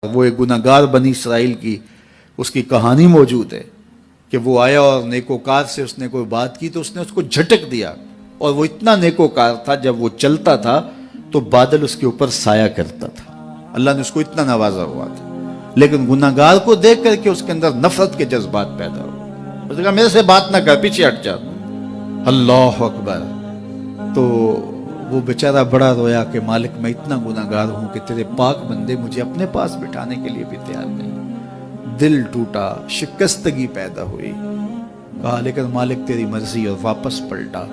وہ ایک گناہگار بنی اسرائیل کی اس کی کہانی موجود ہے کہ وہ آیا اور نیکوکار سے اس نے کوئی بات کی تو اس نے اس کو جھٹک دیا، اور وہ اتنا نیکوکار تھا جب وہ چلتا تھا تو بادل اس کے اوپر سایہ کرتا تھا۔ اللہ نے اس کو اتنا نوازا ہوا تھا، لیکن گناہگار کو دیکھ کر کے اس کے اندر نفرت کے جذبات پیدا ہوئے۔ اس نے کہا میرے سے بات نہ کر، پیچھے ہٹ جا۔ اللہ اکبر۔ تو وہ بیچارہ بڑا رویا کہ مالک میں اتنا گناہگار ہوں کہ تیرے پاک بندے مجھے اپنے پاس بٹھانے کے لیے بھی تیار نہیں۔ دل ٹوٹا، شکستگی پیدا ہوئی۔ کہا لیکن مالک تیری مرضی، اور واپس پلٹا۔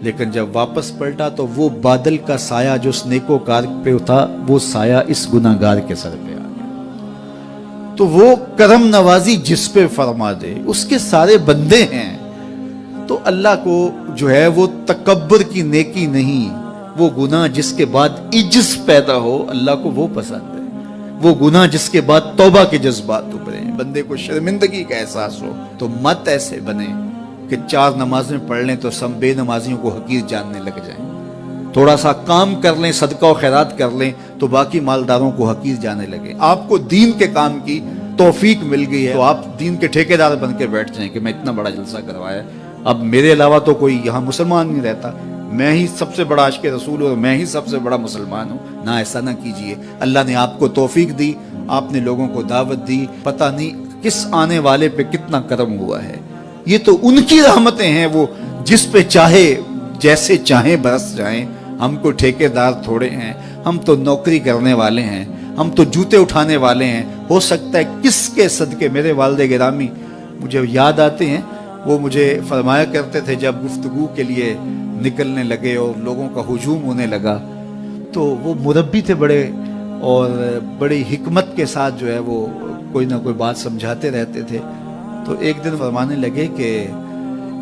لیکن جب واپس پلٹا تو وہ بادل کا سایہ جو اس نیکوکار پہ تھا، وہ سایہ اس گناہگار کے سر پہ آ گیا۔ تو وہ کرم نوازی جس پہ فرما دے، اس کے سارے بندے ہیں۔ تو اللہ کو جو ہے وہ تکبر کی نیکی نہیں، وہ گناہ جس کے بعد عجز پیدا ہو، اللہ کو وہ پسند ہے۔ وہ گناہ جس کے بعد توبہ کے جذبات ابھرے، بندے کو شرمندگی کا احساس ہو۔ تو مت ایسے بنے کہ 4 نمازیں پڑھ لیں تو سب بے نمازیوں کو حقیر جاننے لگ جائیں، تھوڑا سا کام کر لیں، صدقہ و خیرات کر لیں تو باقی مالداروں کو حقیر جانے لگے۔ آپ کو دین کے کام کی توفیق مل گئی ہے تو آپ دین کے ٹھیکیدار بن کے بیٹھ جائیں کہ میں اتنا بڑا جلسہ کروایا، اب میرے علاوہ تو کوئی یہاں مسلمان نہیں رہتا، میں ہی سب سے بڑا عاشق رسول ہوں اور میں ہی سب سے بڑا مسلمان ہوں۔ نہ، ایسا نہ کیجئے۔ اللہ نے آپ کو توفیق دی، آپ نے لوگوں کو دعوت دی، پتہ نہیں کس آنے والے پہ کتنا کرم ہوا ہے۔ یہ تو ان کی رحمتیں ہیں، وہ جس پہ چاہے جیسے چاہیں برس جائیں۔ ہم کو ٹھیکیدار تھوڑے ہیں، ہم تو نوکری کرنے والے ہیں، ہم تو جوتے اٹھانے والے ہیں۔ ہو سکتا ہے کس کے صدقے میرے والد گرامی مجھے یاد آتے ہیں، وہ مجھے فرمایا کرتے تھے جب گفتگو کے لیے نکلنے لگے اور لوگوں کا ہجوم ہونے لگا، تو وہ مربی تھے بڑے، اور بڑی حکمت کے ساتھ جو ہے وہ کوئی نہ کوئی بات سمجھاتے رہتے تھے۔ تو ایک دن فرمانے لگے کہ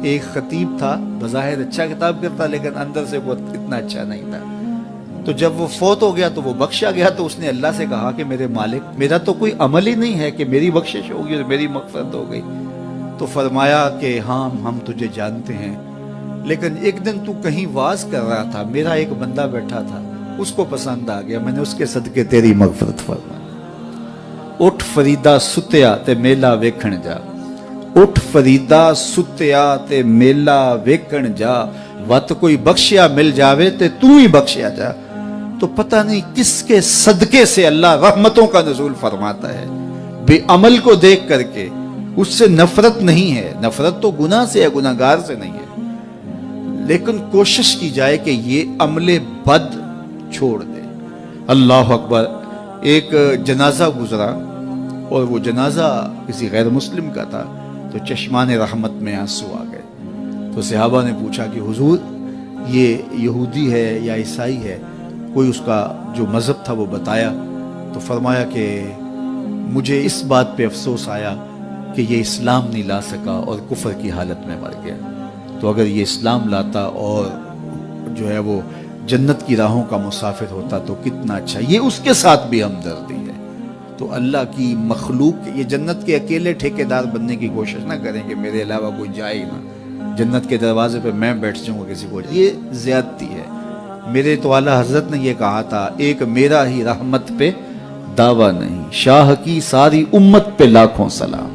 ایک خطیب تھا، بظاہر اچھا خطاب کرتا لیکن اندر سے وہ اتنا اچھا نہیں تھا۔ تو جب وہ فوت ہو گیا تو وہ بخشا گیا، تو اس نے اللہ سے کہا کہ میرے مالک، میرا تو کوئی عمل ہی نہیں ہے کہ میری بخشش ہوگی اور میری مغفرت ہو گئی۔ تو فرمایا کہ ہاں ہم تجھے جانتے ہیں، لیکن ایک دن تو کہیں واز کر رہا تھا، میرا ایک بندہ بیٹھا تھا، اس کو پسند آ گیا، میں نے اس کے صدقے تیری مغفرت فرمائی۔ اٹھ فریدا ستیا تے میلا ویکھن جا، اٹھ فریدا ستیا تے میلا ویکھن جا، وت کوئی بخشیا مل جاوے تے تو ہی بخشیا جا۔ تو پتہ نہیں کس کے صدقے سے اللہ رحمتوں کا نزول فرماتا ہے۔ بے عمل کو دیکھ کر کے اس سے نفرت نہیں ہے، نفرت تو گناہ سے ہے، گناہگار سے نہیں ہے، لیکن کوشش کی جائے کہ یہ عمل بد چھوڑ دے۔ اللہ اکبر۔ ایک جنازہ گزرا اور وہ جنازہ کسی غیر مسلم کا تھا، تو چشمان رحمت میں آنسو آ گئے۔ تو صحابہ نے پوچھا کہ حضور یہ یہودی ہے یا عیسائی ہے؟ کوئی اس کا جو مذہب تھا وہ بتایا۔ تو فرمایا کہ مجھے اس بات پہ افسوس آیا کہ یہ اسلام نہیں لا سکا اور کفر کی حالت میں مر گیا، تو اگر یہ اسلام لاتا اور جو ہے وہ جنت کی راہوں کا مسافر ہوتا تو کتنا اچھا۔ یہ اس کے ساتھ بھی ہمدردی ہے۔ تو اللہ کی مخلوق، یہ جنت کے اکیلے ٹھیکیدار بننے کی کوشش نہ کریں کہ میرے علاوہ کوئی جائے ہی نہ، جنت کے دروازے پہ میں بیٹھ جاؤں گا کسی کو، یہ زیادتی ہے۔ میرے تو اعلیٰ حضرت نے یہ کہا تھا، ایک میرا ہی رحمت پہ دعویٰ نہیں، شاہ کی ساری امت پہ لاکھوں سلام۔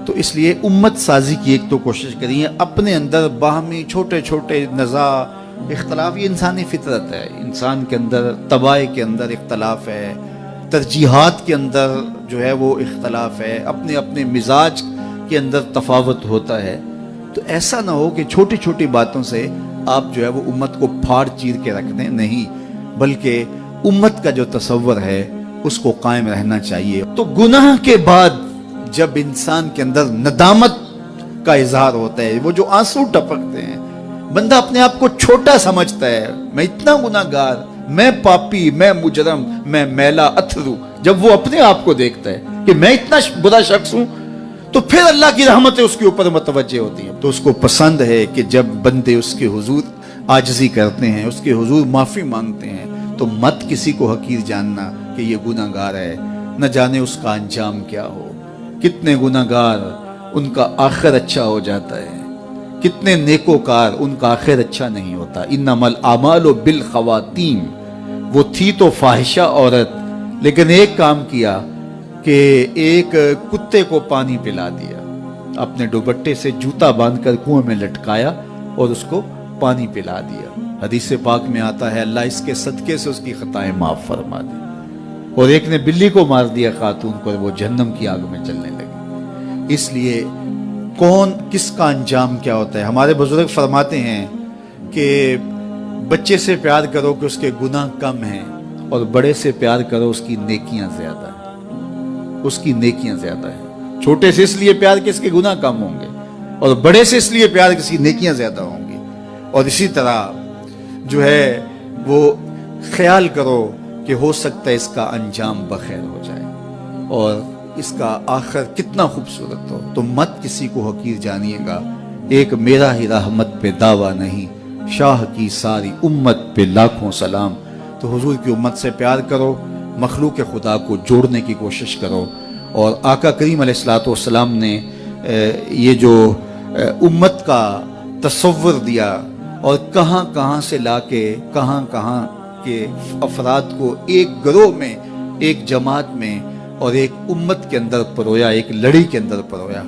تو اس لیے امت سازی کی ایک تو کوشش کریے، اپنے اندر باہمی چھوٹے چھوٹے نزاع، اختلاف، یہ انسانی فطرت ہے۔ انسان کے اندر، طبائع کے اندر اختلاف ہے، ترجیحات کے اندر جو ہے وہ اختلاف ہے، اپنے اپنے مزاج کے اندر تفاوت ہوتا ہے۔ تو ایسا نہ ہو کہ چھوٹی چھوٹی باتوں سے آپ جو ہے وہ امت کو پھاڑ چیر کے رکھ دیں، نہیں، بلکہ امت کا جو تصور ہے اس کو قائم رہنا چاہیے۔ تو گناہ کے بعد جب انسان کے اندر ندامت کا اظہار ہوتا ہے، وہ جو آنسو ٹپکتے ہیں، بندہ اپنے آپ کو چھوٹا سمجھتا ہے، میں اتنا گناہگار، میں پاپی، میں مجرم، میں میلا اتھرو، جب وہ اپنے آپ کو دیکھتا ہے کہ میں اتنا برا شخص ہوں، تو پھر اللہ کی رحمتیں اس کے اوپر متوجہ ہوتی ہیں۔ تو اس کو پسند ہے کہ جب بندے اس کے حضور عاجزی کرتے ہیں، اس کے حضور معافی مانگتے ہیں، تو مت کسی کو حقیر جاننا کہ یہ گناہگار ہے، نہ جانے اس کا انجام کیا ہو۔ کتنے گناہگار ان کا آخر اچھا ہو جاتا ہے، کتنے نیکوکار ان کا آخر اچھا نہیں ہوتا۔ انما الاعمال بالخواتیم، وہ تھی تو فاحشہ عورت لیکن ایک کام کیا کہ ایک کتے کو پانی پلا دیا، اپنے دوپٹے سے جوتا باندھ کر کنویں میں لٹکایا اور اس کو پانی پلا دیا۔ حدیث پاک میں آتا ہے اللہ اس کے صدقے سے اس کی خطائیں معاف فرما دی۔ اور ایک نے بلی کو مار دیا خاتون کو، اور وہ جہنم کی آگ میں جلنے لگی۔ اس لیے کون کس کا انجام کیا ہوتا ہے؟ ہمارے بزرگ فرماتے ہیں کہ بچے سے پیار کرو کہ اس کے گناہ کم ہیں، اور بڑے سے پیار کرو اس کی نیکیاں زیادہ ہیں، اس کی نیکیاں زیادہ ہیں۔ چھوٹے سے اس لیے پیار کہ اس کے گناہ کم ہوں گے، اور بڑے سے اس لیے پیار کہ اس کی نیکیاں زیادہ ہوں گی۔ اور اسی طرح جو ہے وہ خیال کرو کہ ہو سکتا ہے اس کا انجام بخیر ہو جائے اور اس کا آخر کتنا خوبصورت ہو۔ تو مت کسی کو حقیر جانیے گا، ایک میرا ہی رحمت پہ دعویٰ نہیں، شاہ کی ساری امت پہ لاکھوں سلام۔ تو حضور کی امت سے پیار کرو، مخلوق خدا کو جوڑنے کی کوشش کرو۔ اور آقا کریم علیہ الصلوۃ والسلام نے یہ جو امت کا تصور دیا اور کہاں کہاں سے لا کے کہاں کہاں کے افراد کو ایک گروہ میں، ایک جماعت میں اور ایک امت کے اندر پرویا، ایک لڑی کے اندر پرویا،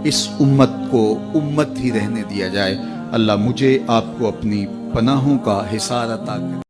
اس امت کو امت ہی رہنے دیا جائے۔ اللہ مجھے آپ کو اپنی پناہوں کا حصار عطا کرے۔